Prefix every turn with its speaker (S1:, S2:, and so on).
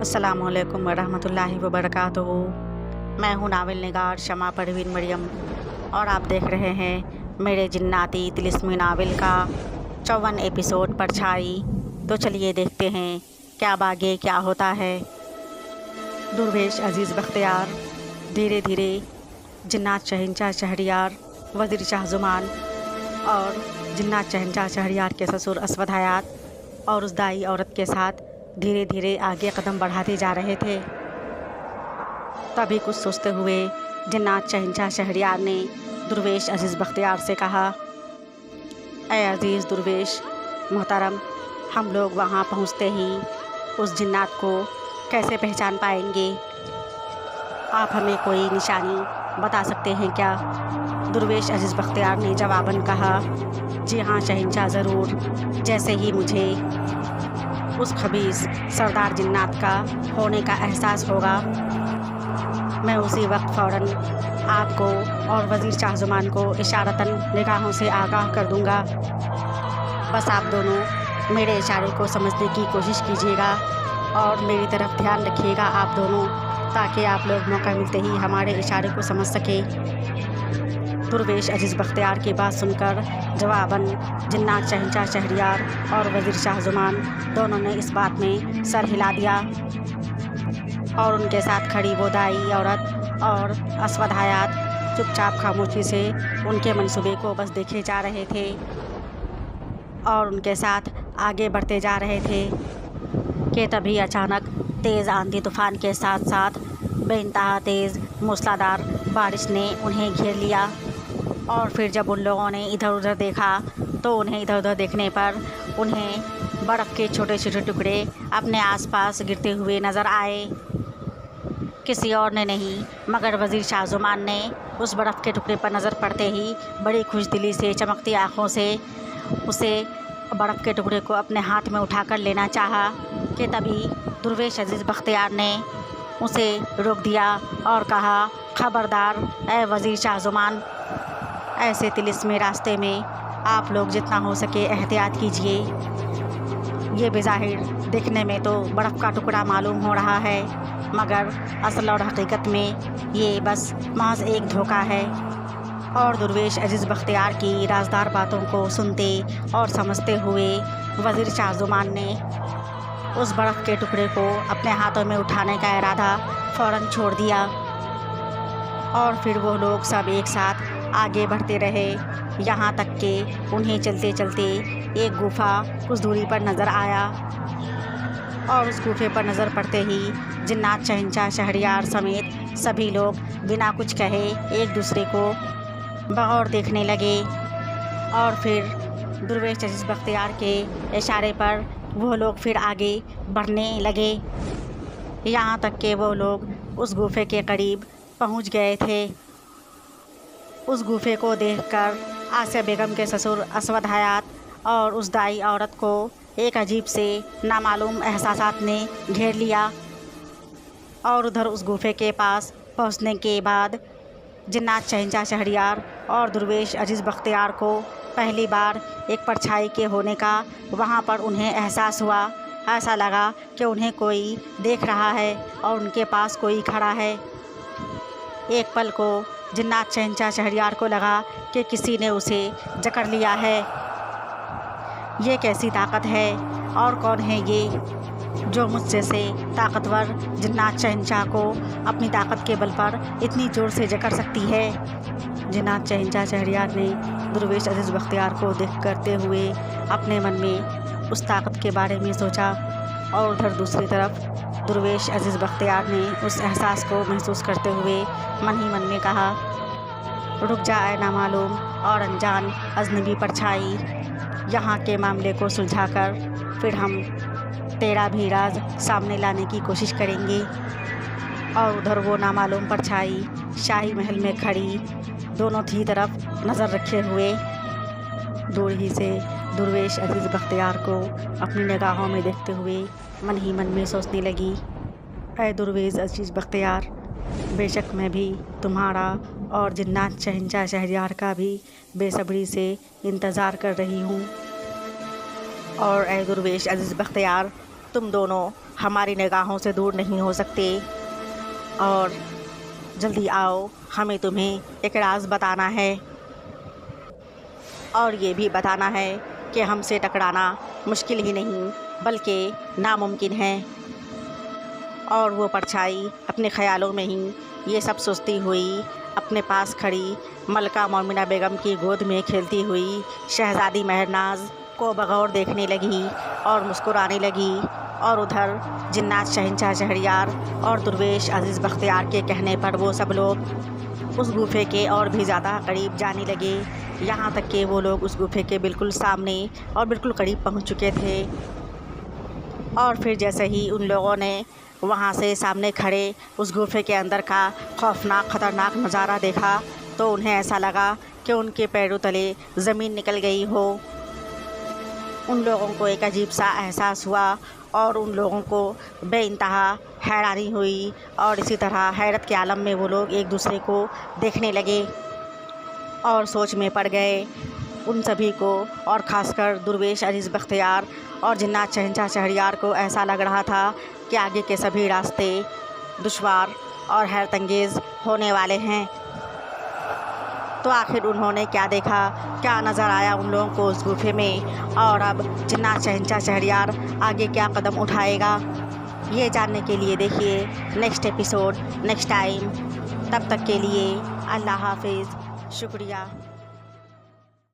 S1: अस्सलामुअलैकुम वरहमतुल्लाहि वबरकातुहू। मैं हूँ नावल निगार शमा परवीन मरियम और आप देख रहे हैं मेरे जिन्नाती तिलिस्मी नावल का 54 एपिसोड परछाई। तो चलिए देखते हैं क्या आगे क्या होता है। दुर्वेश अज़ीज़ बख्तियार धीरे धीरे जिन्नात शहंशाह शहरयार वज़ीर शाह ज़ुमान और जिन्नात शहंशाह शहरयार के ससुर असवद हयात और उस दाई औरत के साथ धीरे धीरे आगे कदम बढ़ाते जा रहे थे। तभी कुछ सोचते हुए जिन्नात शहंशाह शहरयार ने दुर्वेश अज़ीज़ बख्तियार से कहा, ऐ अज़ीज़ दुर्वेश मोहतरम, हम लोग वहाँ पहुँचते ही उस जिन्नात को कैसे पहचान पाएंगे? आप हमें कोई निशानी बता सकते हैं क्या? दुर्वेश अज़ीज़ बख्तियार ने जवाबन कहा, जी हाँ शहंशाह, ज़रूर। जैसे ही मुझे उस खबीस सरदार जिन्नात का होने का एहसास होगा, मैं उसी वक्त फ़ौरन आपको और वज़ीर शाह ज़ुमान को इशारतन निगाहों से आगाह कर दूंगा। बस आप दोनों मेरे इशारे को समझने की कोशिश कीजिएगा और मेरी तरफ ध्यान रखिएगा आप दोनों, ताकि आप लोग मौका मिलते ही हमारे इशारे को समझ सकें। दुर्वेश अज़ीज़ बख्तियार की बात सुनकर जवाबन जिन्नात शहंशाह शहरयार और वज़ीर शाह ज़ुमान दोनों ने इस बात में सर हिला दिया और उनके साथ खड़ी वो दाई औरत और असवद हयात चुपचाप खामोशी से उनके मंसूबे को बस देखे जा रहे थे और उनके साथ आगे बढ़ते जा रहे थे कि तभी अचानक तेज़ आंधी तूफ़ान के साथ साथ बेइंतहा तेज़ मूसलाधार बारिश ने उन्हें घेर लिया। और फिर जब उन लोगों ने इधर उधर देखा तो उन्हें इधर उधर देखने पर उन्हें बर्फ़ के छोटे छोटे टुकड़े अपने आसपास गिरते हुए नज़र आए। किसी और ने नहीं मगर वज़ीर शाह ज़ुमान ने उस बर्फ़ के टुकड़े पर नज़र पड़ते ही बड़ी खुशदिली से चमकती आँखों से उसे बर्फ़ के टुकड़े को अपने हाथ में उठाकर लेना चाहा कि तभी दुर्वेश अज़ीज़ बख्तियार ने उसे रोक दिया और कहा, खबरदार ऐ वज़ीर शाह ज़ुमान, ऐसे तिलिस्मी रास्ते में आप लोग जितना हो सके एहतियात कीजिए। ये बेज़ाहिर दिखने में तो बर्फ़ का टुकड़ा मालूम हो रहा है, मगर असल और हकीकत में ये बस महज एक धोखा है। और दुर्वेश अज़ीज़ बख्तियार की राज़दार बातों को सुनते और समझते हुए वज़ीर शाह ज़ुमान ने उस बर्फ़ के टुकड़े को अपने हाथों में उठाने का इरादा फ़ौरन छोड़ दिया और फिर वो लोग सब एक साथ आगे बढ़ते रहे, यहाँ तक कि उन्हें चलते चलते एक गुफ़ा कुछ दूरी पर नज़र आया और उस गुफ़े पर नज़र पड़ते ही जिन्नात शहंशाह शहरयार समेत सभी लोग बिना कुछ कहे एक दूसरे को बगौर देखने लगे। और फिर दुर्वेश अज़ीज़ बख्तियार के इशारे पर वो लोग फिर आगे बढ़ने लगे, यहाँ तक कि वो लोग उस गुफ़े के करीब पहुँच गए थे। उस गुफ़े को देखकर आसिया बेगम के ससुर असवद हयात और उस दाई औरत को एक अजीब से नामालूम एहसासात ने घेर लिया और उधर उस गुफ़े के पास पहुंचने के बाद जिन्नात शहंशाह शहरयार और दुर्वेश अज़ीज़ बख्तियार को पहली बार एक परछाई के होने का वहाँ पर उन्हें एहसास हुआ। ऐसा लगा कि उन्हें कोई देख रहा है और उनके पास कोई खड़ा है। एक पल को जिन्नात शहंशाह शहरयार को लगा कि किसी ने उसे जकड़ लिया है। ये कैसी ताकत है और कौन है ये जो मुझसे से ताकतवर जिन्नात शहंशाह को अपनी ताकत के बल पर इतनी ज़ोर से जकड़ सकती है? जिन्नात शहंशाह शहरयार ने दुर्वेश अज़ीज़ बख्तियार को देख करते हुए अपने मन में उस ताकत के बारे में सोचा और उधर दूसरी तरफ दुर्वेश अज़ीज़ बख्तियार ने उस एहसास को महसूस करते हुए मन ही मन में कहा, रुक जाए नामालूम और अनजान अजनबी परछाई, यहाँ के मामले को सुलझाकर फिर हम तेरा भी राज सामने लाने की कोशिश करेंगे। और उधर वो नामालूम परछाई शाही महल में खड़ी दोनों ही तरफ नज़र रखे हुए दूर ही से दुर्वेश अज़ीज़ बख्तियार को अपनी निगाहों में देखते हुए मन ही मन में सोचने लगी, ऐ दुर्वेश अज़ीज़ बख्तियार, बेशक मैं भी तुम्हारा और जिन्नात शहंशाह शहरयार का भी बेसब्री से इंतज़ार कर रही हूँ। और ऐ दुर्वेश अज़ीज़ बख्तियार, तुम दोनों हमारी निगाहों से दूर नहीं हो सकते। और जल्दी आओ, हमें तुम्हें एक राज बताना है और ये भी बताना है कि हमसे टकराना मुश्किल ही नहीं बल्कि नामुमकिन है। और वो परछाई अपने ख़यालों में ही ये सब सोचती हुई अपने पास खड़ी मलका मोमिना बेगम की गोद में खेलती हुई शहज़ादी महरनाज को बगौर देखने लगी और मुस्कुराने लगी। और उधर जिन्नात शहंशाह शहरयार और दुर्वेश अज़ीज़ बख्तियार के कहने पर वो सब लोग उस गुफ़े के और भी ज़्यादा करीब जाने लगे, यहाँ तक कि वो लोग उस गुफ़े के बिल्कुल सामने और बिल्कुल करीब पहुँच चुके थे। और फिर जैसे ही उन लोगों ने वहाँ से सामने खड़े उस गुफ़े के अंदर का खौफनाक ख़तरनाक नज़ारा देखा तो उन्हें ऐसा लगा कि उनके पैरों तले ज़मीन निकल गई हो। उन लोगों को एक अजीब सा एहसास हुआ और उन लोगों को बेइंतहा हैरानी हुई और इसी तरह हैरत के आलम में वो लोग एक दूसरे को देखने लगे और सोच में पड़ गए। उन सभी को और ख़ासकर दुर्वेश अज़ीज़ बख्तियार और जिन्नात शहंशाह शहरयार को ऐसा लग रहा था कि आगे के सभी रास्ते दुश्वार और हैरतअंगेज़ होने वाले हैं। तो आखिर उन्होंने क्या देखा, क्या नज़र आया उन लोगों को उस गुफ़े में, और अब जिन्नात शहंशाह शहरयार आगे क्या कदम उठाएगा, ये जानने के लिए देखिए नेक्स्ट एपिसोड नेक्स्ट टाइम। तब तक के लिए अल्लाह हाफिज़, शुक्रिया।